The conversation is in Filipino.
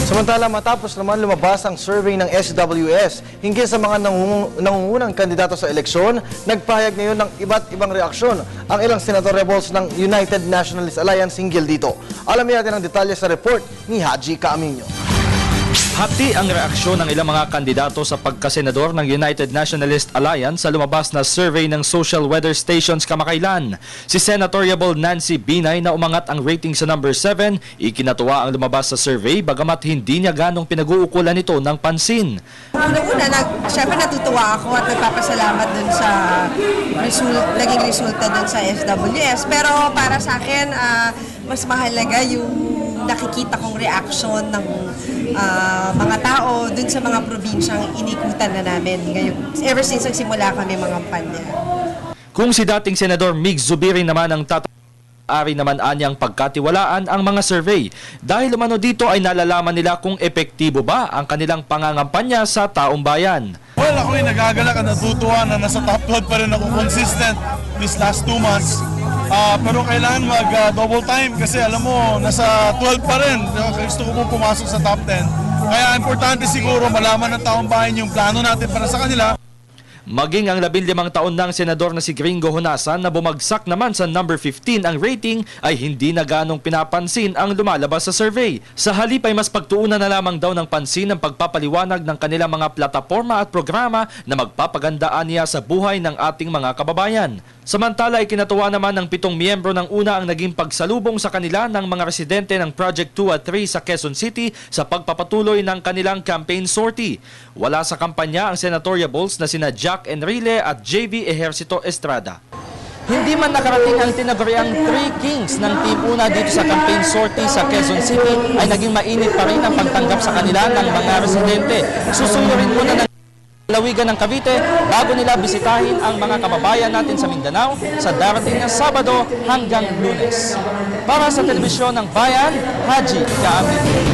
Samantala, matapos naman lumabas ang survey ng SWS hinggil sa mga nangungunang kandidato sa eleksyon, nagpahayag ngayon ng iba't ibang reaksyon ang ilang Senator Rebels ng United Nationalist Alliance hinggil dito. Alamin natin ang detalye sa report ni Haji Caaminio. Hati ang reaksyon ng ilang mga kandidato sa pagkasenador ng United Nationalist Alliance sa lumabas na survey ng social weather stations kamakailan. Si Senatoriable Nancy Binay na umangat ang rating sa number 7, ikinatuwa ang lumabas sa survey bagamat hindi niya ganong pinag-uukulan ito ng pansin. Una, syempre natutuwa ako at nagpapasalamat dun sa naging resulta dun sa SWS. Pero para sa akin, mas mahalaga yung nakikita kong reaction ng mga tao dun sa mga probinsyang inikutan na namin ngayon. Ever since nagsimula kami mga kampanya. Kung si dating Senador Mig Zubiri naman ang ari naman anyang pagkatiwalaan ang mga survey. Dahil umano dito ay nalalaman nila kung epektibo ba ang kanilang pangangampanya sa taong bayan. Well, ako ay nagagalak at natutuwa na nasa top 12 pa rin ako consistent these last 2 months. Pero kailangan mag-double time kasi alam mo, nasa 12 pa rin. Gusto ko po pumasok sa top 10. Kaya importante siguro malaman ng taong bayan yung plano natin para sa kanila. Maging ang 15 taon ng senador na si Gringo Honasan na bumagsak naman sa number 15 ang rating ay hindi na ganong pinapansin ang lumalabas sa survey. Sa halip ay mas pagtuunan na lamang daw ng pansin ang pagpapaliwanag ng kanilang mga plataforma at programa na magpapagandaan niya sa buhay ng ating mga kababayan. Samantala ay kinatuwa naman ng 7 miyembro ng una ang naging pagsalubong sa kanila ng mga residente ng Project 2 at 3 sa Quezon City sa pagpapatuloy ng kanilang campaign sortie. Wala sa kampanya ang senatoriables na sina Jack Enrile at JV Ejercito Estrada. Hindi man nakarating ang tinaguriang 3 Kings ng Team Una dito sa campaign sortie sa Quezon City ay naging mainit pa rin ang pagtanggap sa kanila ng mga residente. Susuyurin muna ng lalawigan ng Cavite bago nila bisitahin ang mga kababayan natin sa Mindanao sa darating na Sabado hanggang Lunes. Para sa Telebisyon ng Bayan, Haji Caaminio.